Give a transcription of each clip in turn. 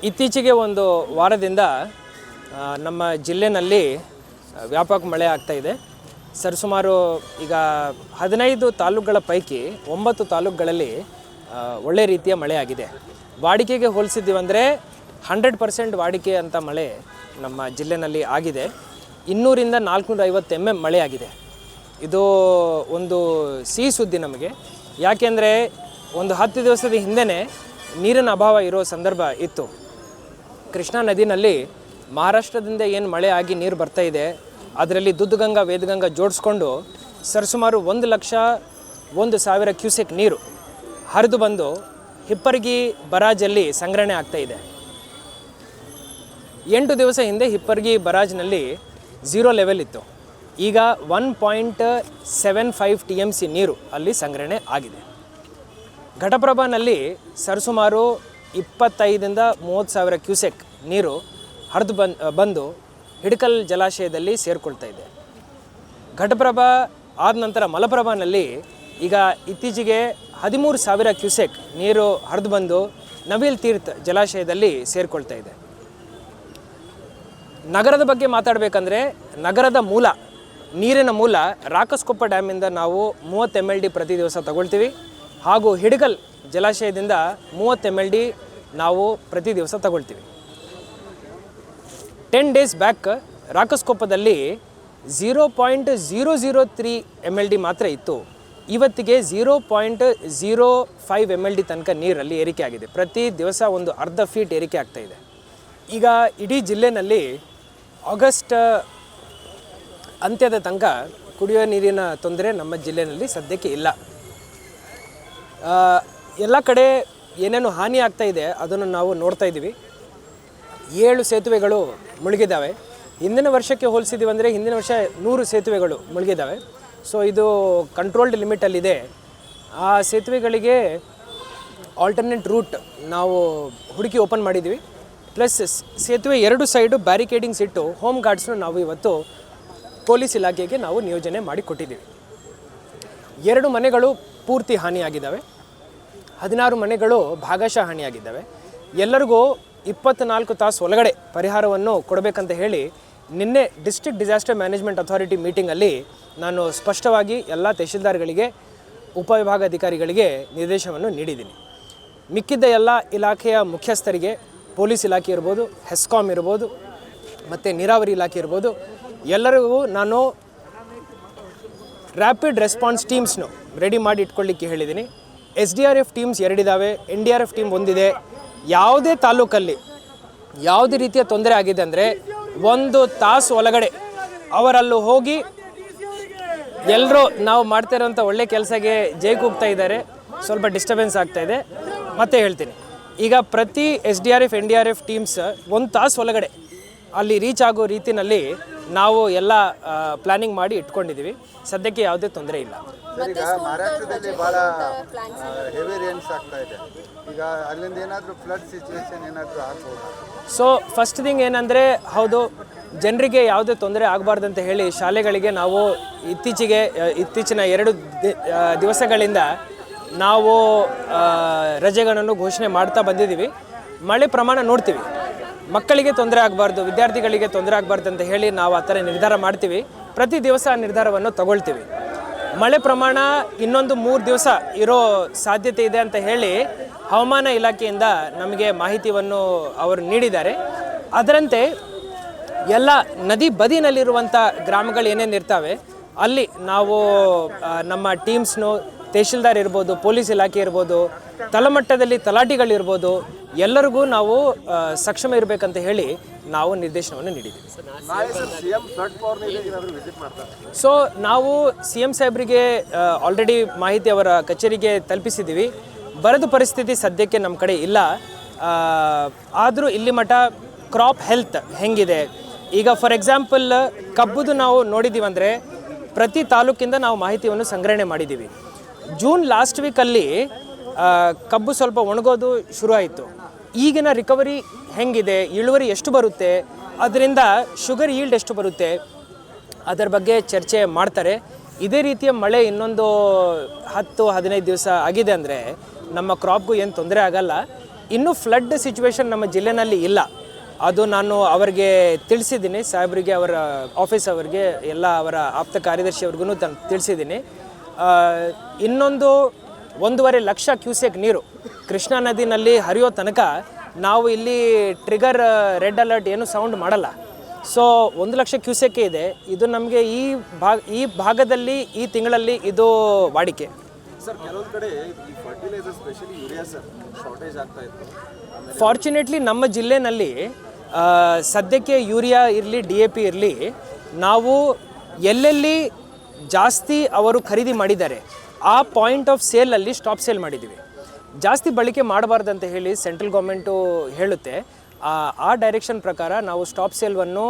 ಇತ್ತೀಚೆಗೆ ಒಂದು ವಾರದಿಂದ ನಮ್ಮ ಜಿಲ್ಲೆಯಲ್ಲಿ ವ್ಯಾಪಕ ಮಳೆ ಆಗ್ತಾ ಇದೆ. ಸರಿಸುಮಾರು ಈಗ 15 ತಾಲೂಕುಗಳ ಪೈಕಿ 9 ತಾಲೂಕುಗಳಲ್ಲಿ ಒಳ್ಳೆ ರೀತಿಯ ಮಳೆ ಆಗಿದೆ. ವಾಡಿಕೆಗೆ ಹೋಲಿಸಿದ್ದೀವಂದರೆ 100% ವಾಡಿಕೆ ಅಂತ ಮಳೆ ನಮ್ಮ ಜಿಲ್ಲೆಯಲ್ಲಿ ಆಗಿದೆ. 200 ರಿಂದ 450 mm ಮಳೆ ಆಗಿದೆ. ಇದು ಒಂದು ಸಿಹಿ ಸುದ್ದಿ ನಮಗೆ. ಯಾಕೆಂದರೆ ಒಂದು 10 ದಿವಸದ ಹಿಂದೆ ನೀರಿನ ಅಭಾವ ಇರೋ ಸಂದರ್ಭ ಇತ್ತು. ಕೃಷ್ಣಾ ನದಿನಲ್ಲಿ ಮಹಾರಾಷ್ಟ್ರದಿಂದ ಏನು ಮಳೆ ಆಗಿ ನೀರು ಬರ್ತಾ ಇದೆ, ಅದರಲ್ಲಿ ದುದ್ಗಂಗಾ ವೇದಗಂಗಾ ಜೋಡಿಸ್ಕೊಂಡು ಸರಿಸುಮಾರು 1,01,000 ಕ್ಯೂಸೆಕ್ ನೀರು ಹರಿದು ಬಂದು ಹಿಪ್ಪರಗಿ ಬರಾಜಲ್ಲಿ ಸಂಗ್ರಹಣೆ ಆಗ್ತಾ ಇದೆ. 8 ದಿವಸ ಹಿಂದೆ ಹಿಪ್ಪರಗಿ ಬರಾಜ್ನಲ್ಲಿ 0 ಲೆವೆಲ್ ಇತ್ತು. ಈಗ 1.75 TMC ನೀರು ಅಲ್ಲಿ ಸಂಗ್ರಹಣೆ ಆಗಿದೆ. ಘಟಪ್ರಭಾನಲ್ಲಿ ಸರಿಸುಮಾರು 25 ರಿಂದ 30 ಸಾವಿರ ಕ್ಯೂಸೆಕ್ ನೀರು ಹರಿದು ಬಂದು ಹಿಡಕಲ್ ಜಲಾಶಯದಲ್ಲಿ ಸೇರಿಕೊಳ್ತಾ ಇದೆ. ಘಟಪ್ರಭಾ ಆದ ನಂತರ ಮಲಪ್ರಭಾನಲ್ಲಿ ಈಗ ಇತ್ತೀಚೆಗೆ 13,000 ಕ್ಯೂಸೆಕ್ ನೀರು ಹರಿದು ಬಂದು ನವಿಲ್ ತೀರ್ಥ ಜಲಾಶಯದಲ್ಲಿ ಸೇರಿಕೊಳ್ತಾ ಇದೆ. ನಗರದ ಬಗ್ಗೆ ಮಾತಾಡಬೇಕಂದ್ರೆ ನಗರದ ಮೂಲ ನೀರಿನ ಮೂಲ ರಾಕಸ್ಕೊಪ್ಪ ಡ್ಯಾಮಿಂದ ನಾವು 30 MLD ಪ್ರತಿ ದಿವಸ ತಗೊಳ್ತೀವಿ. ಹಾಗೂ ಹಿಡಕಲ್ ಜಲಾಶಯದಿಂದ 30 MLD ನಾವು ಪ್ರತಿ ದಿವಸ ತಗೊಳ್ತೀವಿ. 10 ಡೇಸ್ ಬ್ಯಾಕ್ ರಾಕಸ್ಕೊಪ್ಪದಲ್ಲಿ 0.003 MLD ಮಾತ್ರ ಇತ್ತು. ಇವತ್ತಿಗೆ 0.05 MLD ತನಕ ನೀರಲ್ಲಿ ಏರಿಕೆ ಆಗಿದೆ. ಪ್ರತಿ ದಿವಸ ಒಂದು ಅರ್ಧ ಫೀಟ್ ಏರಿಕೆ ಆಗ್ತಾ ಇದೆ. ಈಗ ಇಡೀ ಜಿಲ್ಲೆಯಲ್ಲಿ ಆಗಸ್ಟ್ ಅಂತ್ಯದ ತನಕ ಕುಡಿಯುವ ನೀರಿನ ತೊಂದರೆ ನಮ್ಮ ಜಿಲ್ಲೆಯಲ್ಲಿ ಸದ್ಯಕ್ಕೆ ಇಲ್ಲ. ಎಲ್ಲ ಕಡೆ ಏನೇನು ಹಾನಿ ಆಗ್ತಾ ಇದೆ ಅದನ್ನು ನಾವು ನೋಡ್ತಾ ಇದ್ದೀವಿ. 7 ಸೇತುವೆಗಳು ಮುಳುಗಿದ್ದಾವೆ. ಹಿಂದಿನ ವರ್ಷಕ್ಕೆ ಹೋಲಿಸಿದ್ದೀವಂದರೆ ಹಿಂದಿನ ವರ್ಷ 100 ಸೇತುವೆಗಳು ಮುಳುಗಿದ್ದಾವೆ. ಸೊ ಇದು ಕಂಟ್ರೋಲ್ಡ್ ಲಿಮಿಟಲ್ಲಿದೆ. ಆ ಸೇತುವೆಗಳಿಗೆ ಆಲ್ಟರ್ನೇಟ್ ರೂಟ್ ನಾವು ಹುಡುಕಿ ಓಪನ್ ಮಾಡಿದ್ದೀವಿ. ಪ್ಲಸ್ ಸೇತುವೆ 2 ಸೈಡು ಬ್ಯಾರಿಕೇಡಿಂಗ್ಸ್ ಇಟ್ಟು ಹೋಮ್ ಗಾರ್ಡ್ಸ್ನು ನಾವು ಇವತ್ತು ಪೊಲೀಸ್ ಇಲಾಖೆಗೆ ನಾವು ನಿಯೋಜನೆ ಮಾಡಿ ಕೊಟ್ಟಿದ್ದೀವಿ. 2 ಮನೆಗಳು ಪೂರ್ತಿ ಹಾನಿಯಾಗಿದ್ದಾವೆ. 16 ಮನೆಗಳು ಭಾಗಶಃ ಹಾನಿಯಾಗಿದ್ದಾವೆ. ಎಲ್ಲರಿಗೂ 24 ತಾಸು ಒಳಗಡೆ ಪರಿಹಾರವನ್ನು ಕೊಡಬೇಕಂತ ಹೇಳಿ ನಿನ್ನೆ ಡಿಸ್ಟ್ರಿಕ್ಟ್ ಡಿಸಾಸ್ಟರ್ ಮ್ಯಾನೇಜ್ಮೆಂಟ್ ಅಥಾರಿಟಿ ಮೀಟಿಂಗಲ್ಲಿ ನಾನು ಸ್ಪಷ್ಟವಾಗಿ ಎಲ್ಲ ತಹಶೀಲ್ದಾರ್ಗಳಿಗೆ ಉಪವಿಭಾಗಾಧಿಕಾರಿಗಳಿಗೆ ನಿರ್ದೇಶನವನ್ನು ನೀಡಿದ್ದೀನಿ. ಮಿಕ್ಕಿದ್ದ ಎಲ್ಲ ಇಲಾಖೆಯ ಮುಖ್ಯಸ್ಥರಿಗೆ ಪೊಲೀಸ್ ಇಲಾಖೆ ಇರ್ಬೋದು, ಹೆಸ್ಕಾಮ್ ಇರ್ಬೋದು, ಮತ್ತು ನೀರಾವರಿ ಇಲಾಖೆ ಇರ್ಬೋದು, ಎಲ್ಲರಿಗೂ ನಾನು ರ್ಯಾಪಿಡ್ ರೆಸ್ಪಾನ್ಸ್ ಟೀಮ್ಸ್ನು ರೆಡಿ ಮಾಡಿ ಇಟ್ಕೊಳ್ಳಿಕ್ಕೆ ಹೇಳಿದ್ದೀನಿ. SDRF ಟೀಮ್ಸ್ 2 ಇದ್ದಾವೆ, NDRF ಟೀಮ್ 1 ಇದೆ. ಯಾವುದೇ ತಾಲೂಕಲ್ಲಿ ಯಾವುದೇ ರೀತಿಯ ತೊಂದರೆ ಆಗಿದೆ ಅಂದರೆ 1 ತಾಸು ಒಳಗಡೆ ಅವರಲ್ಲೂ ಹೋಗಿ ಎಲ್ಲರೂ ನಾವು ಮಾಡ್ತಾ ಇರೋಂಥ ಒಳ್ಳೆ ಕೆಲಸಕ್ಕೆ ಜೈ ಕೂಗ್ತಾ ಇದ್ದಾರೆ. ಸ್ವಲ್ಪ ಡಿಸ್ಟರ್ಬೆನ್ಸ್ ಆಗ್ತಾಯಿದೆ. ಮತ್ತೆ ಹೇಳ್ತೀನಿ, ಈಗ ಪ್ರತಿ SDRF NDRF ಟೀಮ್ಸ್ 1 ತಾಸು ಒಳಗಡೆ ಅಲ್ಲಿ ರೀಚ್ ಆಗೋ ರೀತಿಯಲ್ಲಿ ನಾವು ಎಲ್ಲ ಪ್ಲಾನಿಂಗ್ ಮಾಡಿ ಇಟ್ಕೊಂಡಿದ್ದೀವಿ. ಸದ್ಯಕ್ಕೆ ಯಾವುದೇ ತೊಂದರೆ ಇಲ್ಲ. ಈಗ ಮಹಾರಾಷ್ಟ್ರದಲ್ಲಿ ಭಾಳ ಹೆವಿ ರೇನ್ಸ್ ಆಗ್ತಾ ಇದೆ. ಈಗ ಅಲ್ಲಿಂದ ಏನಾದರೂ ಫ್ಲಡ್ ಸಿಚುವೇಶನ್ ಏನಾದರೂ ಆಗ್ಬೋದು? ಸೊ ಫಸ್ಟ್ ಥಿಂಗ್ ಏನಂದರೆ, ಹೌದು, ಜನರಿಗೆ ಯಾವುದೇ ತೊಂದರೆ ಆಗಬಾರ್ದಂತ ಹೇಳಿ ಶಾಲೆಗಳಿಗೆ ನಾವು ಇತ್ತೀಚಿನ 2 ದಿವಸಗಳಿಂದ ನಾವು ರಜೆಗಳನ್ನು ಘೋಷಣೆ ಮಾಡ್ತಾ ಬಂದಿದ್ದೀವಿ. ಮಳೆ ಪ್ರಮಾಣ ನೋಡ್ತೀವಿ. ಮಕ್ಕಳಿಗೆ ತೊಂದರೆ ಆಗಬಾರ್ದು, ವಿದ್ಯಾರ್ಥಿಗಳಿಗೆ ತೊಂದರೆ ಆಗಬಾರ್ದು ಅಂತ ಹೇಳಿ ನಾವು ಆ ಥರ ನಿರ್ಧಾರ ಮಾಡ್ತೀವಿ. ಪ್ರತಿ ದಿವಸ ಆ ನಿರ್ಧಾರವನ್ನು ತಗೊಳ್ತೀವಿ. ಮಳೆ ಪ್ರಮಾಣ ಇನ್ನೊಂದು 3 ದಿವಸ ಇರೋ ಸಾಧ್ಯತೆ ಇದೆ ಅಂತ ಹೇಳಿ ಹವಾಮಾನ ಇಲಾಖೆಯಿಂದ ನಮಗೆ ಮಾಹಿತಿಯನ್ನು ಅವರು ನೀಡಿದ್ದಾರೆ. ಅದರಂತೆ ಎಲ್ಲ ನದಿ ಬದಿನಲ್ಲಿರುವಂಥ ಗ್ರಾಮಗಳು ಏನೇನು ಇರ್ತವೆ ಅಲ್ಲಿ ನಾವು ನಮ್ಮ ಟೀಮ್ಸ್ನು ತಹಶೀಲ್ದಾರ್ ಇರ್ಬೋದು, ಪೊಲೀಸ್ ಇಲಾಖೆ ಇರ್ಬೋದು, ತಳಮಟ್ಟದಲ್ಲಿ ತಲಾಟಿಗಳಿರ್ಬೋದು, ಎಲ್ಲರಿಗೂ ನಾವು ಸಕ್ಷಮ ಇರಬೇಕಂತ ಹೇಳಿ ನಾವು ನಿರ್ದೇಶನವನ್ನು ನೀಡಿದ್ದೀವಿ. ಸೊ ನಾವು CM ಸಾಹೇಬರಿಗೆ ಆಲ್ರೆಡಿ ಮಾಹಿತಿ ಅವರ ಕಚೇರಿಗೆ ತಲುಪಿಸಿದ್ದೀವಿ. ಬರದ ಪರಿಸ್ಥಿತಿ ಸದ್ಯಕ್ಕೆ ನಮ್ಮ ಕಡೆ ಇಲ್ಲ. ಆದರೂ ಇಲ್ಲಿ ಮಟ್ಟ ಕ್ರಾಪ್ ಹೆಲ್ತ್ ಹೆಂಗಿದೆ, ಈಗ ಫಾರ್ ಎಕ್ಸಾಂಪಲ್ ಕಬ್ಬುದು ನಾವು ನೋಡಿದ್ದೀವಂದರೆ ಪ್ರತಿ ತಾಲೂಕಿಂದ ನಾವು ಮಾಹಿತಿಯನ್ನು ಸಂಗ್ರಹಣೆ ಮಾಡಿದ್ದೀವಿ. ಜೂನ್ ಲಾಸ್ಟ್ ವೀಕಲ್ಲಿ ಕಬ್ಬು ಸ್ವಲ್ಪ ಒಣಗೋದು ಶುರು ಆಯಿತು. ಈಗಿನ ರಿಕವರಿ ಹೆಂಗಿದೆ, ಇಳುವರಿ ಎಷ್ಟು ಬರುತ್ತೆ, ಅದರಿಂದ ಶುಗರ್ ಈಲ್ಡ್ ಎಷ್ಟು ಬರುತ್ತೆ, ಅದರ ಬಗ್ಗೆ ಚರ್ಚೆ ಮಾಡ್ತಾರೆ. ಇದೇ ರೀತಿಯ ಮಳೆ ಇನ್ನೊಂದು 10-15 ದಿವಸ ಆಗಿದೆ ಅಂದರೆ ನಮ್ಮ ಕ್ರಾಪ್ಗೂ ಏನು ತೊಂದರೆ ಆಗಲ್ಲ. ಇನ್ನೂ ಫ್ಲಡ್ ಸಿಚುವೇಶನ್ ನಮ್ಮ ಜಿಲ್ಲೆನಲ್ಲಿ ಇಲ್ಲ. ಅದು ನಾನು ಅವರಿಗೆ ತಿಳಿಸಿದ್ದೀನಿ, ಸಾಹೇಬರಿಗೆ, ಅವರ ಆಫೀಸ್ ಅವರಿಗೆ, ಎಲ್ಲ ಅವರ ಆಪ್ತ ಕಾರ್ಯದರ್ಶಿಯವ್ರಿಗೂ ತಿಳಿಸಿದ್ದೀನಿ. ಇನ್ನೊಂದು 1.5 ಲಕ್ಷ ಕ್ಯೂಸೆಕ್ ನೀರು ಕೃಷ್ಣಾ ನದಿನಲ್ಲಿ ಹರಿಯೋ ತನಕ ನಾವು ಇಲ್ಲಿ ಟ್ರಿಗರ್ ರೆಡ್ ಅಲರ್ಟ್ ಏನು ಸೌಂಡ್ ಮಾಡಲ್ಲ. ಸೊ 1 ಲಕ್ಷ ಕ್ಯೂಸೆಕ್ಕೇ ಇದೆ. ಇದು ನಮಗೆ ಈ ಭಾಗದಲ್ಲಿ ಈ ತಿಂಗಳಲ್ಲಿ ಇದು ವಾಡಿಕೆ. ಸರ್, ಕೆಲವೊಂದು ಕಡೆ ಈ fertilizer specially urea sir shortage ಆಗ್ತಾ ಇತ್ತು. ಫಾರ್ಚುನೇಟ್ಲಿ ನಮ್ಮ ಜಿಲ್ಲೆನಲ್ಲಿ ಸದ್ಯಕ್ಕೆ ಯೂರಿಯಾ ಇರಲಿ, DAP ಇರಲಿ, ನಾವು ಎಲ್ಲೆಲ್ಲಿ ಜಾಸ್ತಿ ಅವರು ಖರೀದಿ ಮಾಡಿದ್ದಾರೆ ಆ ಪಾಯಿಂಟ್ ಆಫ್ ಸೇಲಲ್ಲಿ ಸ್ಟಾಪ್ ಸೇಲ್ ಮಾಡಿದ್ದೀವಿ. ಜಾಸ್ತಿ ಬಳಕೆ ಮಾಡಬಾರ್ದಂತ ಹೇಳಿ ಸೆಂಟ್ರಲ್ ಗೌರ್ಮೆಂಟು ಹೇಳುತ್ತೆ. ಆ ಡೈರೆಕ್ಷನ್ ಪ್ರಕಾರ ನಾವು ಸ್ಟಾಪ್ ಸೇಲ್ವನ್ನು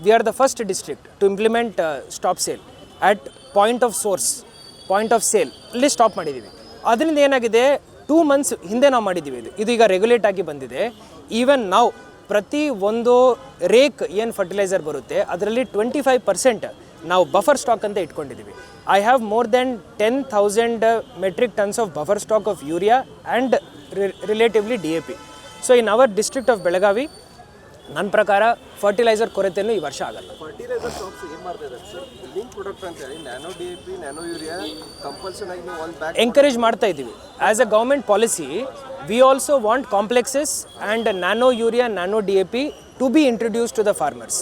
we are the first district to implement stop sale at point of source, point of sale ಅಲ್ಲಿ ಸ್ಟಾಪ್ ಮಾಡಿದ್ದೀವಿ. ಅದರಿಂದ ಏನಾಗಿದೆ, 2 ಮಂತ್ಸ್ ಹಿಂದೆ ನಾವು ಮಾಡಿದ್ದೀವಿ. ಇದು ಈಗ ರೆಗ್ಯುಲೇಟ್ ಆಗಿ ಬಂದಿದೆ. ಈವನ್ ನಾವು ಪ್ರತಿ ಒಂದು ರೇಕ್ ಏನು ಫರ್ಟಿಲೈಸರ್ ಬರುತ್ತೆ ಅದರಲ್ಲಿ 25% ನಾವು ಬಫರ್ ಸ್ಟಾಕ್ ಅಂತ ಇಟ್ಕೊಂಡಿದ್ದೀವಿ. I have more than 10,000 metric tons of buffer stock of urea and relatively DAP. So in our district of Belagavi ನನ್ನ ಪ್ರಕಾರ ಫರ್ಟಿಲೈಸರ್ ಕೊರತೆಯೂ ಈ ವರ್ಷ ಆಗಲ್ಲ. ಫರ್ಟಿಲೈಸರ್ ಶಾಪ್ಸ್ ಏನು ಮಾಡ್ತಾ ಇದ್ದಾರೆ ಸರ್, ಲಿಂಕ್ ಪ್ರಾಡಕ್ಟ್ ಅಂತ ಹೇಳಿ nano DAP, nano urea compulsory ಆಗಿ ನೀವು ಒಂದು ಬ್ಯಾಗ್ ಎಂಕರೇಜ್ ಮಾಡ್ತಾ ಇದ್ದೀವಿ. As a government policy we also want complexes and nano urea, nano DAP to be introduce to the farmers.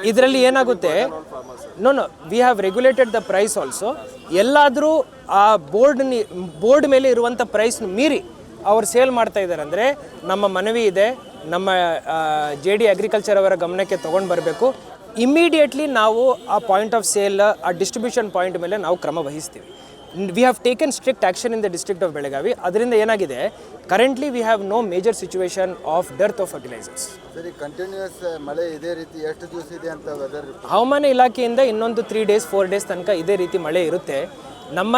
ಇದರಲ್ಲಿ ಏನಾಗುತ್ತೆ, no we have regulated the price also. ಎಲ್ಲಾದರೂ ಆ board ಮೇಲೆ ಇರುವಂಥ ಪ್ರೈಸ್ನ ಮೀರಿ ಅವ್ರು ಸೇಲ್ ಮಾಡ್ತಾ ಇದ್ದಾರೆ ಅಂದರೆ ನಮ್ಮ ಮನವಿ ಇದೆ, ನಮ್ಮ JD ಅಗ್ರಿಕಲ್ಚರ್ ಅವರ ಗಮನಕ್ಕೆ ತೊಗೊಂಡು ಬರಬೇಕು. ಇಮ್ಮಿಡಿಯೇಟ್ಲಿ ನಾವು ಆ ಪಾಯಿಂಟ್ ಆಫ್ ಸೇಲ್, ಆ ಡಿಸ್ಟ್ರಿಬ್ಯೂಷನ್ ಪಾಯಿಂಟ್ ಮೇಲೆ ನಾವು ಕ್ರಮ ವಹಿಸ್ತೀವಿ. We have taken strict action in the district of Belagavi. ಅದರಿಂದ ಏನಾಗಿದೆ, currently we have no major situation of dearth of fertilizers. ಸರಿ, ಕಂಟಿನ್ಯೂಸ್ ಮಳೆ ಇದೇ ರೀತಿ ಎಷ್ಟು ದಿವಸ ಇದೆ ಅಂತ ವೆದರ್ ಹವಾಮಾನ ಇಲಾಖೆಯಿಂದ ಇನ್ನೊಂದು 3 days 4 days ತನಕ ಇದೇ ರೀತಿ ಮಳೆ ಇರುತ್ತೆ. ನಮ್ಮ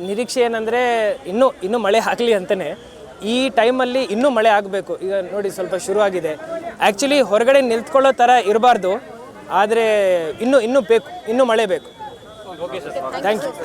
ನಿರೀಕ್ಷೆ ಏನಂದರೆ ಇನ್ನೂ ಮಳೆ ಆಗಲಿ ಅಂತಲೇ. ಈ ಟೈಮಲ್ಲಿ ಇನ್ನೂ ಮಳೆ ಆಗಬೇಕು. ಈಗ ನೋಡಿ ಸ್ವಲ್ಪ ಶುರುವಾಗಿದೆ. ಆ್ಯಕ್ಚುಲಿ ಹೊರಗಡೆ ನಿಂತ್ಕೊಳ್ಳೋ ಥರ ಇರಬಾರ್ದು, ಆದರೆ ಇನ್ನೂ ಬೇಕು, ಇನ್ನೂ ಮಳೆ ಬೇಕು. Thank you.